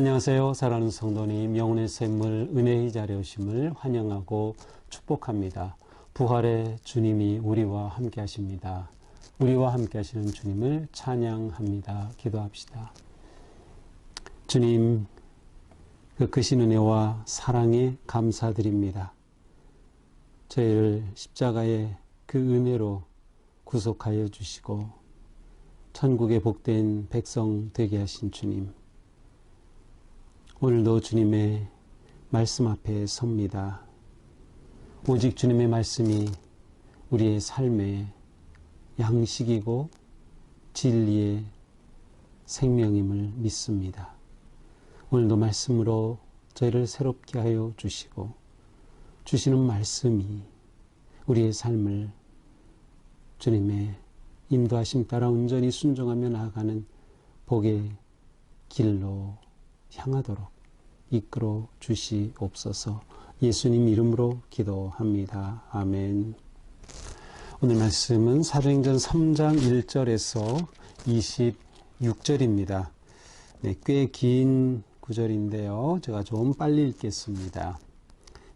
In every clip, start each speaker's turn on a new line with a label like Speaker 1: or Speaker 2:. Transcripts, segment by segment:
Speaker 1: 안녕하세요. 사랑하는 성도님, 영혼의 샘물 은혜의 자리에 오심을 환영하고 축복합니다. 부활의 주님이 우리와 함께 하십니다. 우리와 함께 하시는 주님을 찬양합니다. 기도합시다. 주님, 그 크신 은혜와 사랑에 감사드립니다. 저희를 십자가의 그 은혜로 구속하여 주시고 천국의 복된 백성 되게 하신 주님, 오늘도 주님의 말씀 앞에 섭니다. 오직 주님의 말씀이 우리의 삶의 양식이고 진리의 생명임을 믿습니다. 오늘도 말씀으로 저희를 새롭게 하여 주시고 주시는 말씀이 우리의 삶을 주님의 인도하심 따라 온전히 순종하며 나아가는 복의 길로 향하도록 이끌어 주시옵소서. 예수님 이름으로 기도합니다. 아멘. 오늘 말씀은 사도행전 3장 1절에서 26절입니다. 꽤 긴 구절인데요. 제가 좀 빨리 읽겠습니다.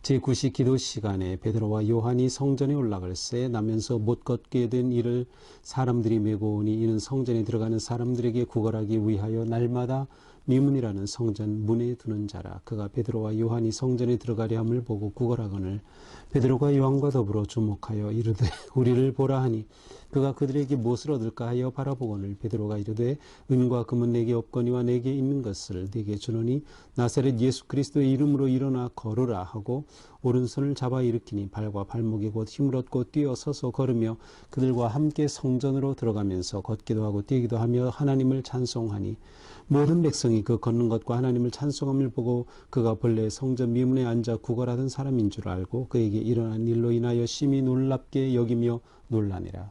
Speaker 1: 제9시 기도 시간에 베드로와 요한이 성전에 올라갈새 나면서 못 걷게 된 이를 사람들이 메고 오니 이는 성전에 들어가는 사람들에게 구걸하기 위하여 날마다 미문이라는 성전 문에 두는 자라. 그가 베드로와 요한이 성전에 들어가려 함을 보고 구걸하거늘 베드로가 요한과 더불어 주목하여 이르되 우리를 보라 하니 그가 그들에게 무엇을 얻을까 하여 바라보거늘 베드로가 이르되 은과 금은 내게 없거니와 내게 있는 것을 네게 주노니 나사렛 예수 그리스도의 이름으로 일어나 걸으라 하고 오른손을 잡아 일으키니 발과 발목이 곧 힘을 얻고 뛰어서서 걸으며 그들과 함께 성전으로 들어가면서 걷기도 하고 뛰기도 하며 하나님을 찬송하니 모든 백성이 그 걷는 것과 하나님을 찬송함을 보고 그가 본래 성전 미문에 앉아 구걸하던 사람인 줄 알고 그에게 일어난 일로 인하여 심히 놀랍게 여기며 놀라니라.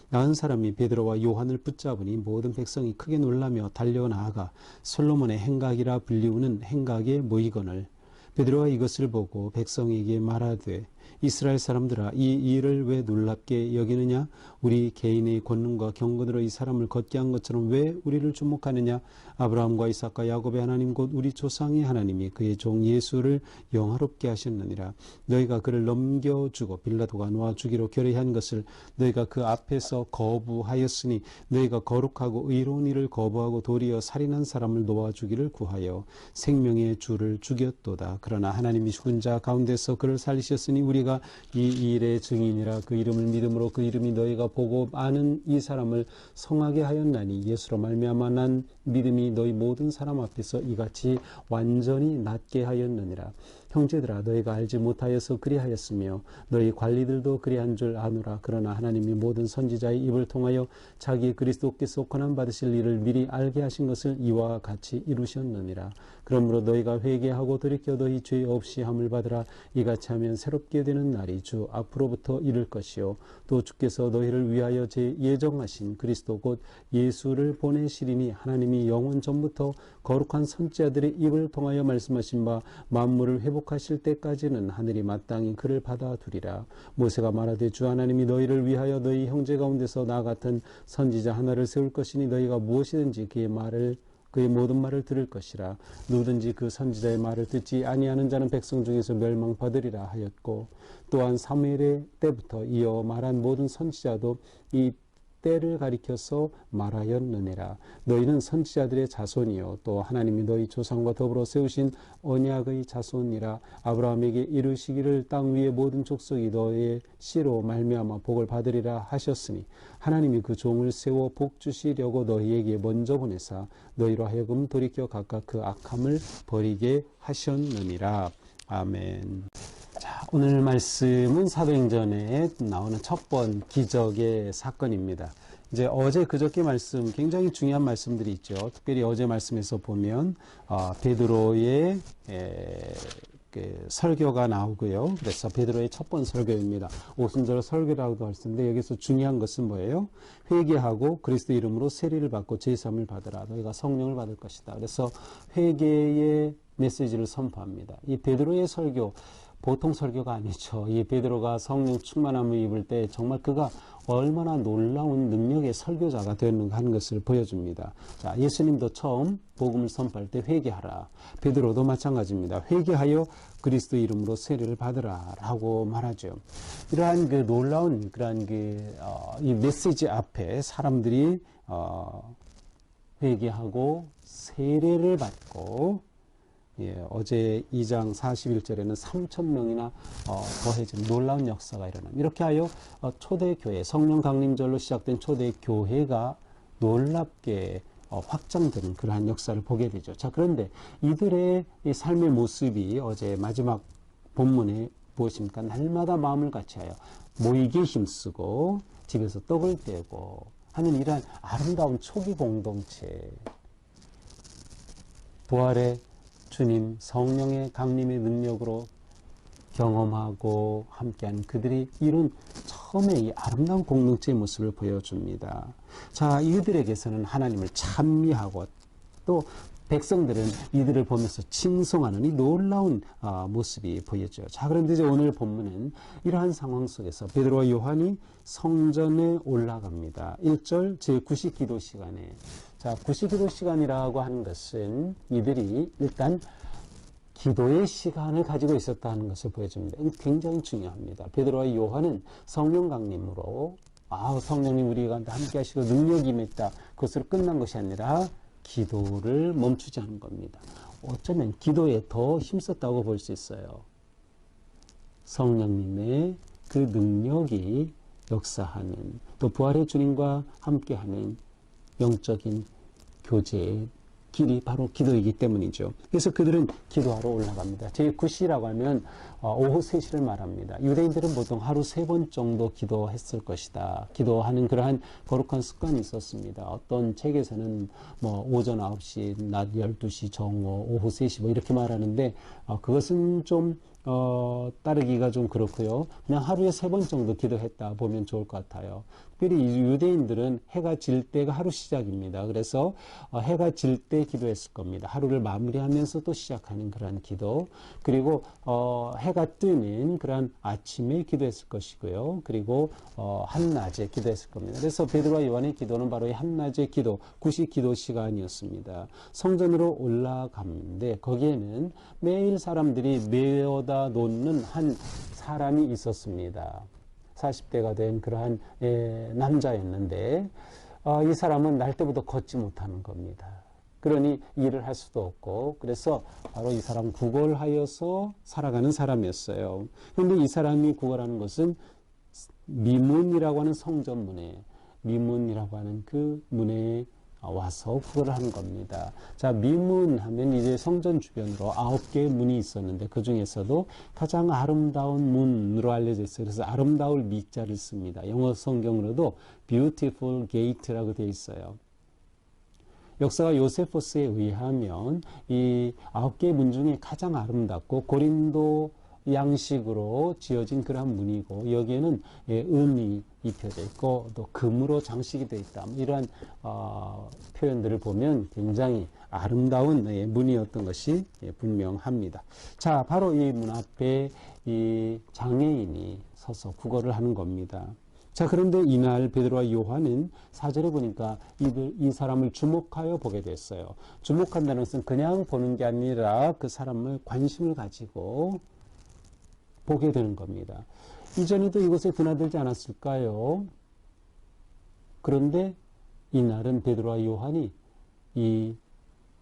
Speaker 1: 나은 사람이 베드로와 요한을 붙잡으니 모든 백성이 크게 놀라며 달려나아가 솔로몬의 행각이라 불리우는 행각에 모이거늘 베드로가 이것을 보고 백성에게 말하되 이스라엘 사람들아 이 일을 왜 놀랍게 여기느냐? 우리 개인의 권능과 경건으로 이 사람을 걷게 한 것처럼 왜 우리를 주목하느냐? 아브라함과 이삭과 야곱의 하나님 곧 우리 조상의 하나님이 그의 종 예수를 영화롭게 하셨느니라. 너희가 그를 넘겨주고 빌라도가 놓아 주기로 결의한 것을 너희가 그 앞에서 거부하였으니 너희가 거룩하고 의로운 일을 거부하고 도리어 살인한 사람을 놓아주기를 구하여 생명의 주를 죽였도다. 그러나 하나님이 죽은 자 가운데서 그를 살리셨으니 우리가 이 일의 증인이라. 그 이름을 믿음으로 그 이름이 너희가 보고 아는 이 사람을 성하게 하였나니 예수로 말미암아 난 믿음이 너희 모든 사람 앞에서 이같이 완전히 낫게 하였느니라. 형제들아 너희가 알지 못하여서 그리하였으며 너희 관리들도 그리한 줄 아노라. 그러나 하나님이 모든 선지자의 입을 통하여 자기 그리스도께서 고난 받으실 일을 미리 알게 하신 것을 이와 같이 이루셨느니라. 그러므로 너희가 회개하고 돌이켜 너희 죄 없이 함을 받으라. 이같이 하면 새롭게 되는 날이 주 앞으로부터 이를 것이요 또 주께서 너희를 위하여 제 예정하신 그리스도 곧 예수를 보내시리니 하나님이 영원 전부터 거룩한 선지자들의 입을 통하여 말씀하신 바 만물을 회복하실 때까지는 하늘이 마땅히 그를 받아두리라. 모세가 말하되 주 하나님이 너희를 위하여 너희 형제 가운데서 나 같은 선지자 하나를 세울 것이니 너희가 무엇이든지 그의 모든 말을 들을 것이라. 누구든지 그 선지자의 말을 듣지 아니하는 자는 백성 중에서 멸망받으리라 하였고 또한 사무엘의 때부터 이어 말한 모든 선지자도 이 때를 가리켜서 말하였느니라. 너희는 선지자들의 자손이요 또 하나님이 너희 조상과 더불어 세우신 언약의 자손이라. 아브라함에게 이르시기를 땅 위의 모든 족속이 너의 씨로 말미암아 복을 받으리라 하셨으니 하나님이 그 종을 세워 복 주시려고 너희에게 먼저 보내사 너희로 하여금 돌이켜 각각 그 악함을 버리게 하셨느니라. 아멘. 자, 오늘 말씀은 사도행전에 나오는 첫 번 기적의 사건입니다. 이제 어제 그저께 말씀 굉장히 중요한 말씀들이 있죠. 특별히 어제 말씀에서 보면 베드로의 설교가 나오고요. 그래서 베드로의 첫 번 설교입니다. 오순절 설교라고도 할 수 있는데 여기서 중요한 것은 뭐예요? 회개하고 그리스도 이름으로 세례를 받고 제사함을 받으라. 너희가 성령을 받을 것이다. 그래서 회개의 메시지를 선포합니다. 이 베드로의 설교 보통 설교가 아니죠. 이 베드로가 성령 충만함을 입을 때 정말 그가 얼마나 놀라운 능력의 설교자가 되는가 하는 것을 보여줍니다. 자, 예수님도 처음 복음을 선포할 때 회개하라. 베드로도 마찬가지입니다. 회개하여 그리스도 이름으로 세례를 받으라 라고 말하죠. 이러한 그 놀라운 그러한 이 메시지 앞에 사람들이 회개하고 세례를 받고, 어제 2장 41절에는 3,000명이나 더해진 놀라운 역사가 일어납니다. 이렇게 하여 초대교회, 성령 강림절로 시작된 초대교회가 놀랍게 확장되는 그러한 역사를 보게 되죠. 자, 그런데 이들의 이 삶의 모습이 어제 마지막 본문에 무엇입니까? 날마다 마음을 같이하여 모이게 힘쓰고 집에서 떡을 떼고 하는 이러한 아름다운 초기 공동체, 부활의 주님 성령의 강림의 능력으로 경험하고 함께한 그들이 이룬 처음에 이 아름다운 공동체의 모습을 보여줍니다. 자, 이들에게서는 하나님을 찬미하고 또 백성들은 이들을 보면서 칭송하는 이 놀라운 모습이 보여져요. 자, 그런데 이제 오늘 본문은 이러한 상황 속에서 베드로와 요한이 성전에 올라갑니다. 1절 제9시 기도 시간에. 자, 9시 기도 시간이라고 하는 것은 이들이 일단 기도의 시간을 가지고 있었다는 것을 보여줍니다. 굉장히 중요합니다. 베드로와 요한은 성령 강림으로 성령님 우리가 함께 하시고 능력이 임했다. 그것으로 끝난 것이 아니라 기도를 멈추지 않은 겁니다. 어쩌면 기도에 더 힘썼다고 볼 수 있어요. 성령님의 그 능력이 역사하는, 또 부활의 주님과 함께하는 영적인 교제의 길이 바로 기도이기 때문이죠. 그래서 그들은 기도하러 올라갑니다. 제9시라고 하면 오후 3시를 말합니다. 유대인들은 보통 하루 3번 정도 기도했을 것이다. 기도하는 그러한 거룩한 습관이 있었습니다. 어떤 책에서는 오전 9시, 낮 12시, 정오, 오후 3시 이렇게 말하는데 그것은 좀 따르기가 좀 그렇고요. 그냥 하루에 3번 정도 기도했다 보면 좋을 것 같아요. 특별히 이 유대인들은 해가 질 때가 하루 시작입니다. 그래서 해가 질 때 기도했을 겁니다. 하루를 마무리하면서 또 시작하는 그러한 기도. 그리고 해가 뜨는 그러한 아침에 기도했을 것이고요. 그리고 한낮에 기도했을 겁니다. 그래서 베드로와 요한의 기도는 바로 이 한낮의 기도, 9시 기도 시간이었습니다. 성전으로 올라가는데 거기에는 매일 사람들이 메어다 놓는 한 사람이 있었습니다. 40대가 된 그러한 남자였는데 이 사람은 날 때부터 걷지 못하는 겁니다. 그러니 일을 할 수도 없고, 그래서 바로 이 사람 구걸하여서 살아가는 사람이었어요. 그런데 이 사람이 구걸하는 것은 미문이라고 하는 성전문에, 미문이라고 하는 그 문에 와서 구걸을 하는 겁니다. 자, 미문 하면 이제 성전 주변으로 9개의 문이 있었는데 그 중에서도 가장 아름다운 문으로 알려져 있어요. 그래서 아름다울 미자를 씁니다. 영어 성경으로도 beautiful gate라고 되어 있어요. 역사가 요세포스에 의하면 이 9개의 문 중에 가장 아름답고 고린도 양식으로 지어진 그런 문이고, 여기에는 은이 입혀져 있고 또 금으로 장식이 되어 있다. 이러한 표현들을 보면 굉장히 아름다운 문이었던 것이 분명합니다. 자, 바로 이 문 앞에 이 장애인이 서서 구걸을 하는 겁니다. 자, 그런데 이날 베드로와 요한은 4절에 보니까 이 사람을 주목하여 보게 됐어요. 주목한다는 것은 그냥 보는 게 아니라 그 사람을 관심을 가지고 보게 되는 겁니다. 이전에도 이곳에 드나들지 않았을까요? 그런데 이날은 베드로와 요한이 이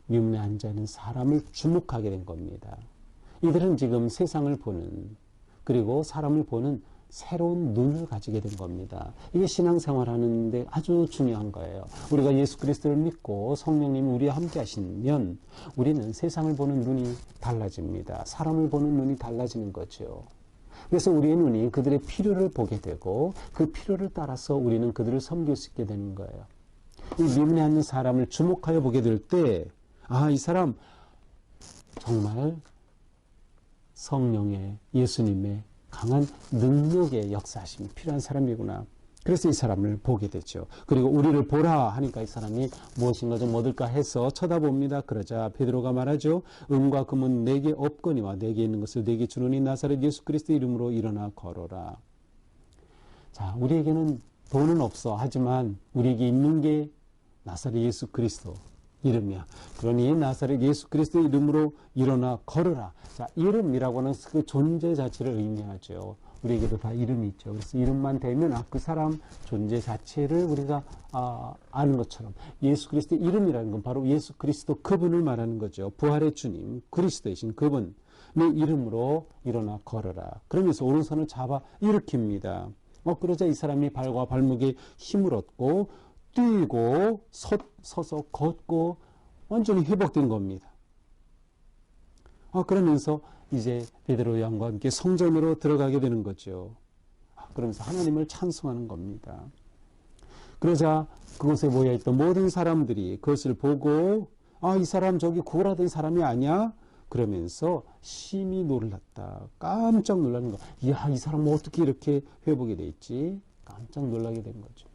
Speaker 1: 미문에 앉아있는 사람을 주목하게 된 겁니다. 이들은 지금 세상을 보는, 그리고 사람을 보는 새로운 눈을 가지게 된 겁니다. 이게 신앙생활 하는데 아주 중요한 거예요. 우리가 예수 그리스도를 믿고 성령님이 우리와 함께 하시면 우리는 세상을 보는 눈이 달라집니다. 사람을 보는 눈이 달라지는 거죠. 그래서 우리의 눈이 그들의 필요를 보게 되고 그 필요를 따라서 우리는 그들을 섬길 수 있게 되는 거예요. 이 미문에 앉는 사람을 주목하여 보게 될 때, 이 사람 정말 성령의, 예수님의 강한 능력의 역사하심이 필요한 사람이구나. 그래서 이 사람을 보게 되죠. 그리고 우리를 보라 하니까 이 사람이 무엇인가 좀 얻을까 해서 쳐다봅니다. 그러자 베드로가 말하죠. 은과 금은 내게 없거니와 내게 있는 것을 내게 주노니 나사렛 예수 그리스도 이름으로 일어나 걸어라. 자, 우리에게는 돈은 없어. 하지만 우리에게 있는 게 나사렛 예수 그리스도 이름이야. 그러니 나사렛 예수 그리스도 이름으로 일어나 걸으라. 자, 이름이라고 하는 그 존재 자체를 의미하죠. 우리에게도 다 이름이 있죠. 그래서 이름만 되면 그 사람 존재 자체를 우리가 아는 것처럼 예수 그리스도의 이름이라는 건 바로 예수 그리스도 그분을 말하는 거죠. 부활의 주님 그리스도이신 그분의 이름으로 일어나 걸어라. 그러면서 오른손을 잡아 일으킵니다. 그러자 이 사람이 발과 발목에 힘을 얻고 뛰고 서서 걷고 완전히 회복된 겁니다. 그러면서 이제 베드로 요한과 함께 성전으로 들어가게 되는 거죠. 그러면서 하나님을 찬송하는 겁니다. 그러자 그곳에 모여있던 모든 사람들이 그것을 보고 이 사람 저기 구걸하던 사람이 아니야? 그러면서 심히 놀랐다. 깜짝 놀라는 거. 이야, 이 사람 어떻게 이렇게 회복이 돼 있지? 깜짝 놀라게 된 거죠.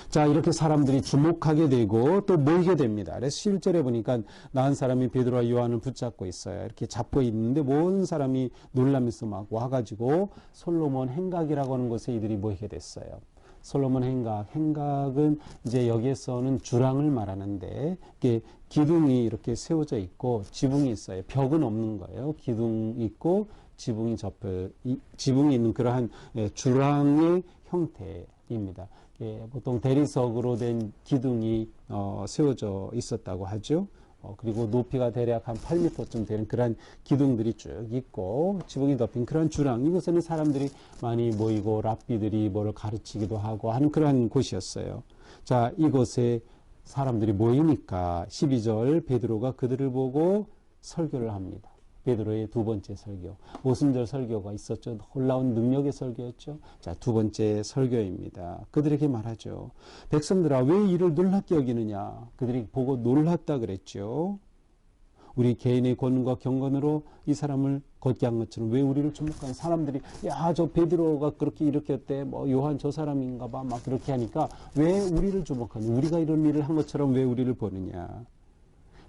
Speaker 1: 자, 이렇게 사람들이 주목하게 되고 또 모이게 됩니다. 그래서 11절에 보니까 나은 사람이 베드로와 요한을 붙잡고 있어요. 이렇게 잡고 있는데 모든 사람이 놀라면서 막 와가지고 솔로몬 행각이라고 하는 곳에 이들이 모이게 됐어요. 솔로몬 행각은 이제 여기에서는 주랑을 말하는데 이게 기둥이 이렇게 세워져 있고 지붕이 있어요. 벽은 없는 거예요. 기둥이 있고 지붕이 있는 그러한 주랑의 형태입니다. 보통 대리석으로 된 기둥이 세워져 있었다고 하죠. 그리고 높이가 대략 한 8m쯤 되는 그런 기둥들이 쭉 있고 지붕이 덮인 그런 주랑, 이곳에는 사람들이 많이 모이고 랍비들이 뭐를 가르치기도 하고 하는 그런 곳이었어요. 자, 이곳에 사람들이 모이니까 12절 베드로가 그들을 보고 설교를 합니다. 베드로의 두 번째 설교. 오순절 설교가 있었죠. 놀라운 능력의 설교였죠. 자, 두 번째 설교입니다. 그들에게 말하죠. 백성들아, 왜 이를 놀랍게 여기느냐? 그들이 보고 놀랐다 그랬죠. 우리 개인의 권능과 경건으로 이 사람을 걷게 한 것처럼 왜 우리를 주목하는 사람들이 저 베드로가 그렇게 일으켰대. 요한 저 사람인가 봐. 막 그렇게 하니까 왜 우리를 주목하니? 우리가 이런 일을 한 것처럼 왜 우리를 보느냐?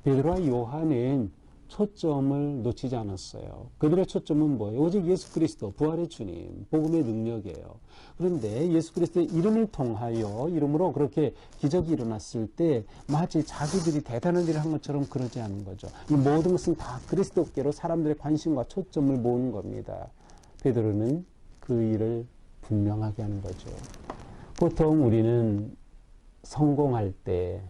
Speaker 1: 베드로와 요한은 초점을 놓치지 않았어요. 그들의 초점은 뭐예요? 오직 예수 그리스도, 부활의 주님, 복음의 능력이에요. 그런데 예수 그리스도의 이름을 통하여 이름으로 그렇게 기적이 일어났을 때 마치 자기들이 대단한 일을 한 것처럼 그러지 않는 거죠. 이 모든 것은 다 그리스도께로 사람들의 관심과 초점을 모으는 겁니다. 베드로는 그 일을 분명하게 하는 거죠. 보통 우리는 성공할 때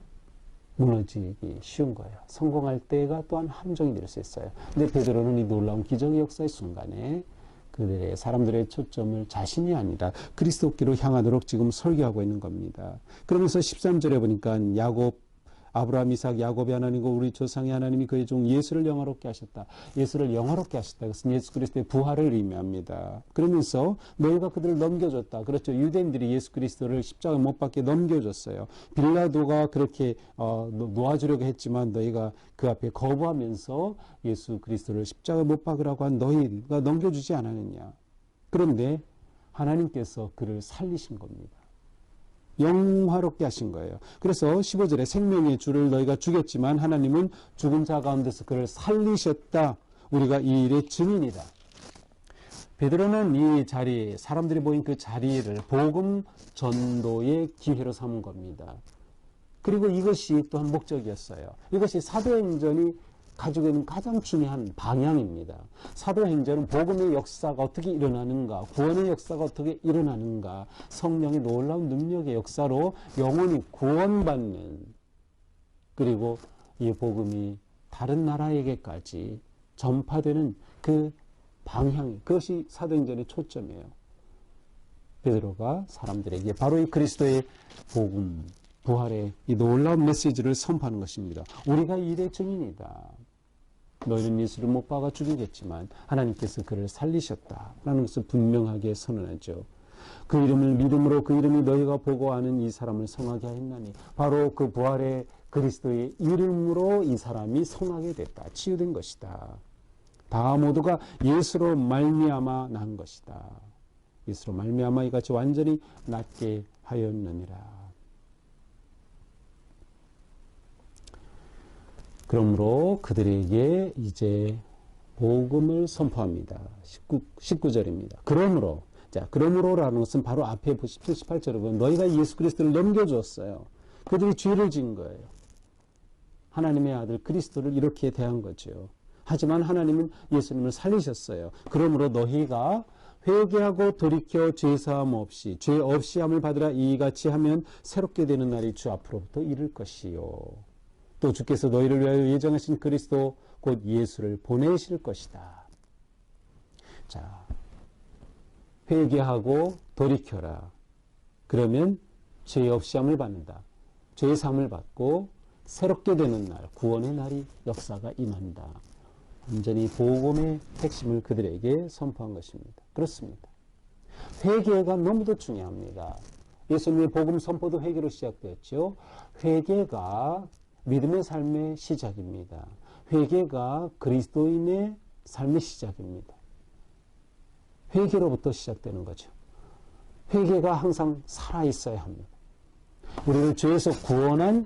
Speaker 1: 무너지기 쉬운 거예요. 성공할 때가 또한 함정이 될 수 있어요. 근데 베드로는 이 놀라운 기적의 역사의 순간에 그들의 사람들의 초점을 자신이 아니라 그리스도께로 향하도록 지금 설교하고 있는 겁니다. 그러면서 13절에 보니까 아브라함, 이삭, 야곱의 하나님과 우리 조상의 하나님이 그의 종 예수를 영화롭게 하셨다. 예수를 영화롭게 하셨다. 그것은 예수 그리스도의 부활을 의미합니다. 그러면서 너희가 그들을 넘겨줬다. 그렇죠. 유대인들이 예수 그리스도를 십자가에 못 박게 넘겨줬어요. 빌라도가 그렇게 놓아주려고 했지만 너희가 그 앞에 거부하면서 예수 그리스도를 십자가에 못 박으라고 한 너희가 넘겨주지 않았느냐. 그런데 하나님께서 그를 살리신 겁니다. 영화롭게 하신 거예요. 그래서 15절에 생명의 주를 너희가 죽였지만 하나님은 죽은 자 가운데서 그를 살리셨다. 우리가 이 일의 증인이다. 베드로는 이 자리, 사람들이 모인 그 자리를 복음 전도의 기회로 삼은 겁니다. 그리고 이것이 또한 목적이었어요. 이것이 사도행전이 가지고 있는 가장 중요한 방향입니다. 사도행전은 복음의 역사가 어떻게 일어나는가, 구원의 역사가 어떻게 일어나는가, 성령의 놀라운 능력의 역사로 영혼이 구원받는, 그리고 이 복음이 다른 나라에게까지 전파되는 그 방향, 그것이 사도행전의 초점이에요. 베드로가 사람들에게 바로 이 그리스도의 복음, 부활의 이 놀라운 메시지를 선포하는 것입니다. 우리가 이 일의 증인이다. 너희는 예수를 못 박아 죽이겠지만 하나님께서 그를 살리셨다라는 것을 분명하게 선언하죠. 그 이름을 믿음으로 그 이름이 너희가 보고 아는 이 사람을 성하게 하였나니 바로 그 부활의 그리스도의 이름으로 이 사람이 성하게 됐다. 치유된 것이다. 다 모두가 예수로 말미암아 난 것이다. 예수로 말미암아 이같이 완전히 낫게 하였느니라. 그러므로 그들에게 이제 복음을 선포합니다. 19절입니다. 그러므로 자, 그러므로라는 것은 바로 앞에 보십시오. 18절에 보면 너희가 예수 그리스도를 넘겨주었어요. 그들이 죄를 지은 거예요. 하나님의 아들 그리스도를 이렇게 대한 거죠. 하지만 하나님은 예수님을 살리셨어요. 그러므로 너희가 회개하고 돌이켜 죄사함 없이 죄 없이 함을 받으라 이같이 하면 새롭게 되는 날이 주 앞으로부터 이를 것이요. 또 주께서 너희를 위하여 예정하신 그리스도 곧 예수를 보내실 것이다. 자, 회개하고 돌이켜라. 그러면 죄 없이 함을 받는다. 죄 사함을 받고 새롭게 되는 날, 구원의 날이 역사가 임한다. 완전히 복음의 핵심을 그들에게 선포한 것입니다. 그렇습니다. 회개가 너무도 중요합니다. 예수님의 복음 선포도 회개로 시작되었죠. 회개가 믿음의 삶의 시작입니다. 회개가 그리스도인의 삶의 시작입니다. 회개로부터 시작되는 거죠. 회개가 항상 살아있어야 합니다. 우리를 죄에서 구원한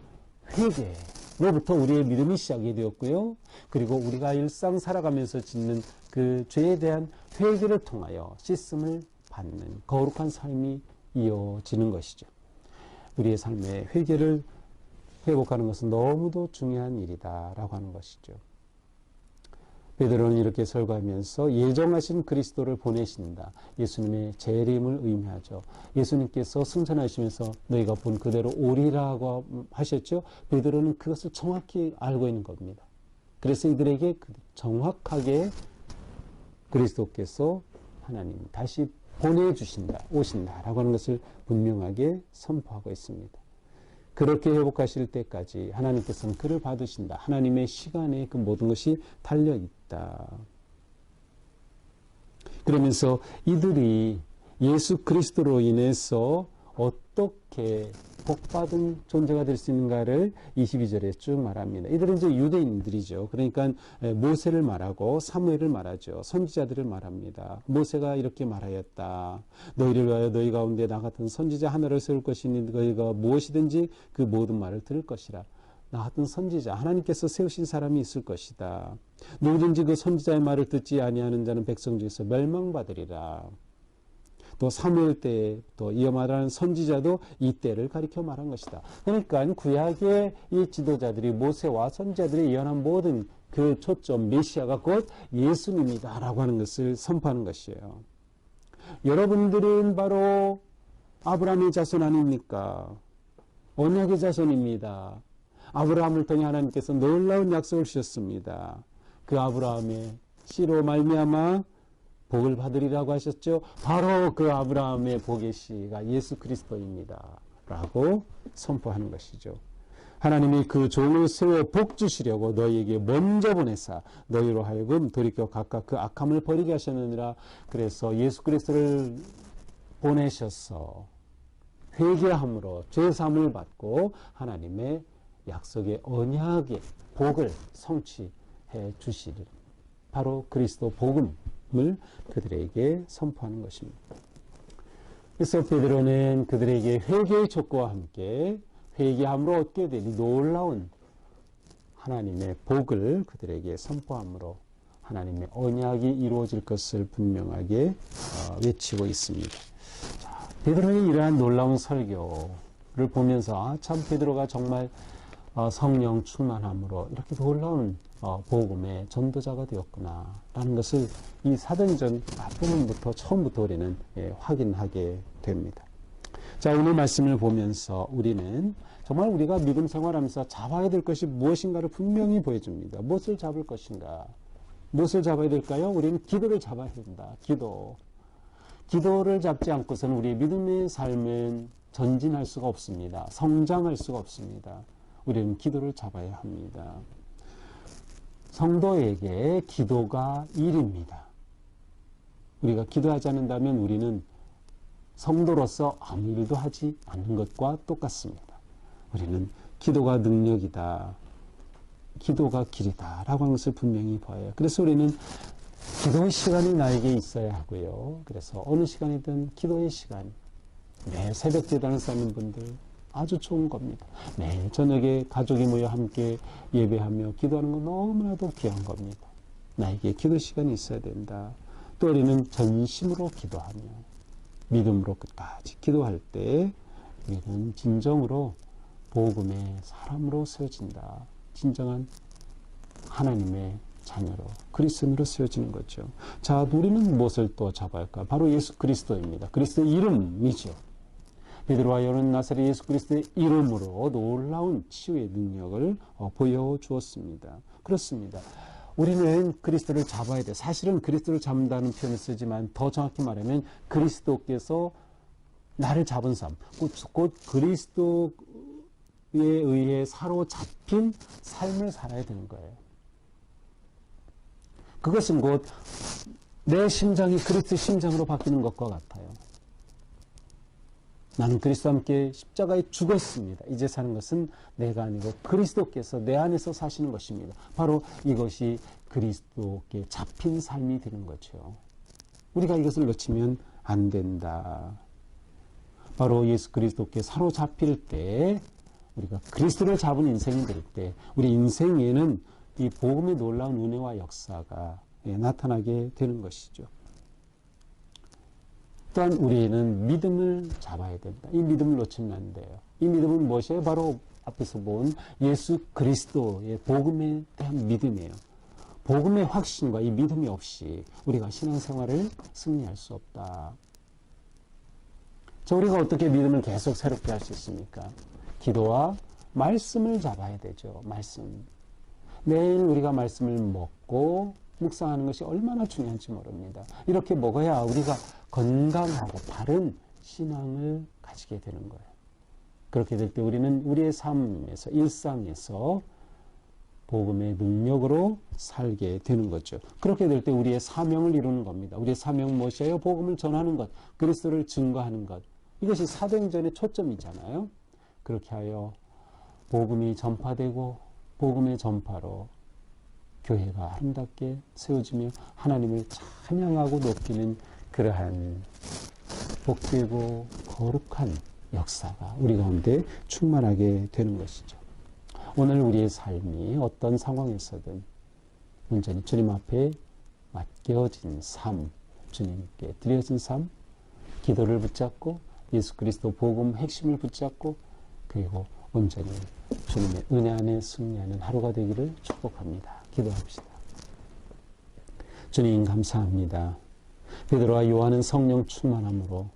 Speaker 1: 회개로부터 우리의 믿음이 시작이 되었고요. 그리고 우리가 일상 살아가면서 짓는 그 죄에 대한 회개를 통하여 씻음을 받는 거룩한 삶이 이어지는 것이죠. 우리의 삶의 회개를 회복하는 것은 너무도 중요한 일이다라고 하는 것이죠. 베드로는 이렇게 설교하면서 예정하신 그리스도를 보내신다. 예수님의 재림을 의미하죠. 예수님께서 승천하시면서 너희가 본 그대로 오리라고 하셨죠. 베드로는 그것을 정확히 알고 있는 겁니다. 그래서 이들에게 정확하게 그리스도께서 하나님 다시 보내주신다, 오신다라고 하는 것을 분명하게 선포하고 있습니다. 그렇게 회복하실 때까지 하나님께서는 그를 받으신다. 하나님의 시간에 그 모든 것이 달려있다. 그러면서 이들이 예수 그리스도로 인해서 어떻게 복받은 존재가 될 수 있는가를 22절에 쭉 말합니다. 이들은 이제 유대인들이죠. 그러니까 모세를 말하고 사무엘을 말하죠. 선지자들을 말합니다. 모세가 이렇게 말하였다. 너희를 위하여 너희 가운데 나 같은 선지자 하나를 세울 것이니 너희가 무엇이든지 그 모든 말을 들을 것이라. 나 같은 선지자 하나님께서 세우신 사람이 있을 것이다. 누구든지 그 선지자의 말을 듣지 아니하는 자는 백성 중에서 멸망받으리라. 또 사무엘 때 또 이어 말하는 선지자도 이 때를 가리켜 말한 것이다. 그러니까 구약의 이 지도자들이 모세와 선지자들이 예언한 모든 그 초점 메시아가 곧 예수님이다라고 하는 것을 선포하는 것이에요. 여러분들은 바로 아브라함의 자손 아닙니까? 언약의 자손입니다. 아브라함을 통해 하나님께서 놀라운 약속을 주셨습니다. 그 아브라함의 씨로 말미암아 복을 받으리라고 하셨죠. 바로 그 아브라함의 복의 씨가 예수 그리스도입니다. 라고 선포하는 것이죠. 하나님이 그 종을 세워 복 주시려고 너희에게 먼저 보내사 너희로 하여금 돌이켜 각각 그 악함을 버리게 하셨느니라. 그래서 예수 그리스도를 보내셔서 회개함으로 죄사함을 받고 하나님의 약속의 언약의 복을 성취해 주시리라. 바로 그리스도 복음을 그들에게 선포하는 것입니다. 그래서 베드로는 그들에게 회개의 촉구와 함께 회개함으로 얻게 되니 놀라운 하나님의 복을 그들에게 선포함으로 하나님의 언약이 이루어질 것을 분명하게 외치고 있습니다. 자, 베드로의 이러한 놀라운 설교를 보면서 참 베드로가 정말 성령 충만함으로 이렇게 놀라운 복음의 전도자가 되었구나 라는 것을 이 사도행전 앞부분부터 처음부터 우리는 확인하게 됩니다. 자, 오늘 말씀을 보면서 우리는 정말 우리가 믿음 생활하면서 잡아야 될 것이 무엇인가를 분명히 보여줍니다. 무엇을 잡을 것인가? 무엇을 잡아야 될까요? 우리는 기도를 잡아야 된다. 기도를 잡지 않고서는 우리의 믿음의 삶은 전진할 수가 없습니다. 성장할 수가 없습니다. 우리는 기도를 잡아야 합니다. 성도에게 기도가 일입니다. 우리가 기도하지 않는다면 우리는 성도로서 아무 일도 하지 않는 것과 똑같습니다. 우리는 기도가 능력이다. 기도가 길이다. 라고 하는 것을 분명히 봐요. 그래서 우리는 기도의 시간이 나에게 있어야 하고요. 그래서 어느 시간이든 기도의 시간, 매일 새벽 제단을 쌓는 분들 아주 좋은 겁니다. 매일 저녁에 가족이 모여 함께 예배하며 기도하는 건 너무나도 귀한 겁니다. 나에게 기도 시간이 있어야 된다. 또 우리는 전심으로 기도하며 믿음으로 끝까지 기도할 때 우리는 진정으로 복음의 사람으로 세워진다. 진정한 하나님의 자녀로, 그리스도인으로 세워지는 거죠. 자, 우리는 무엇을 또 잡아야 할까? 바로 예수 그리스도입니다. 그리스도의 이름이죠. 베드로와 요한은 나사렛 예수 그리스도의 이름으로 놀라운 치유의 능력을 보여주었습니다. 그렇습니다. 우리는 그리스도를 잡아야 돼. 사실은 그리스도를 잡는다는 표현을 쓰지만 더 정확히 말하면 그리스도께서 나를 잡은 삶, 곧 그리스도에 의해 사로잡힌 삶을 살아야 되는 거예요. 그것은 곧 내 심장이 그리스도 심장으로 바뀌는 것과 같아요. 나는 그리스도와 함께 십자가에 죽었습니다. 이제 사는 것은 내가 아니고 그리스도께서 내 안에서 사시는 것입니다. 바로 이것이 그리스도께 잡힌 삶이 되는 거죠. 우리가 이것을 놓치면 안 된다. 바로 예수 그리스도께 사로잡힐 때, 우리가 그리스도를 잡은 인생이 될 때 우리 인생에는 이 복음의 놀라운 은혜와 역사가 나타나게 되는 것이죠. 또한 우리는 믿음을 잡아야 된다. 이 믿음을 놓치면 안 돼요. 이 믿음은 무엇이에요? 바로 앞에서 본 예수 그리스도의 복음에 대한 믿음이에요. 복음의 확신과 이 믿음이 없이 우리가 신앙생활을 승리할 수 없다. 자, 우리가 어떻게 믿음을 계속 새롭게 할 수 있습니까? 기도와 말씀을 잡아야 되죠. 말씀. 매일 우리가 말씀을 먹고 묵상하는 것이 얼마나 중요한지 모릅니다. 이렇게 먹어야 우리가 건강하고 바른 신앙을 가지게 되는 거예요. 그렇게 될 때 우리는 우리의 삶에서, 일상에서 복음의 능력으로 살게 되는 거죠. 그렇게 될 때 우리의 사명을 이루는 겁니다. 우리의 사명은 무엇이에요? 복음을 전하는 것, 그리스도를 증거하는 것. 이것이 사도행전의 초점이잖아요. 그렇게 하여 복음이 전파되고 복음의 전파로 교회가 아름답게 세워지며 하나님을 찬양하고 높이는 그러한 복되고 거룩한 역사가 우리 가운데 충만하게 되는 것이죠. 오늘 우리의 삶이 어떤 상황에서든 온전히 주님 앞에 맡겨진 삶, 주님께 드려진 삶, 기도를 붙잡고 예수 그리스도 복음 핵심을 붙잡고 그리고 온전히 주님의 은혜 안에 승리하는 하루가 되기를 축복합니다. 기도합시다. 주님 감사합니다. 베드로와 요한은 성령 충만함으로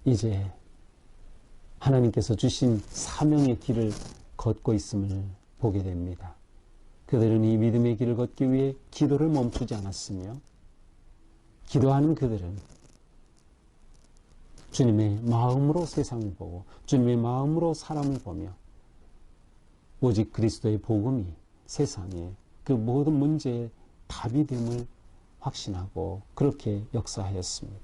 Speaker 1: 이제 하나님께서 주신 사명의 길을 걷고 있음을 보게 됩니다. 그들은 이 믿음의 길을 걷기 위해 기도를 멈추지 않았으며 기도하는 그들은 주님의 마음으로 세상을 보고 주님의 마음으로 사람을 보며 오직 그리스도의 복음이 세상에 그 모든 문제의 답이 됨을 확신하고 그렇게 역사하였습니다.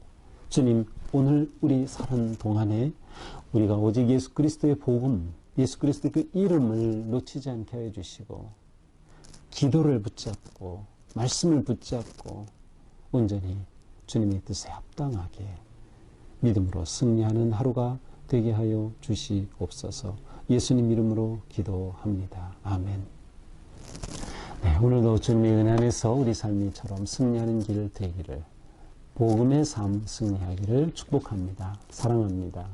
Speaker 1: 주님, 오늘 우리 사는 동안에 우리가 오직 예수 그리스도의 복음, 예수 그리스도의 그 이름을 놓치지 않게 해주시고 기도를 붙잡고 말씀을 붙잡고 온전히 주님의 뜻에 합당하게 믿음으로 승리하는 하루가 되게 하여 주시옵소서. 예수님 이름으로 기도합니다. 아멘. 네, 오늘도 주님의 은혜 안에서 우리 삶이처럼 승리하는 길 되기를, 복음의 삶 승리하기를 축복합니다. 사랑합니다.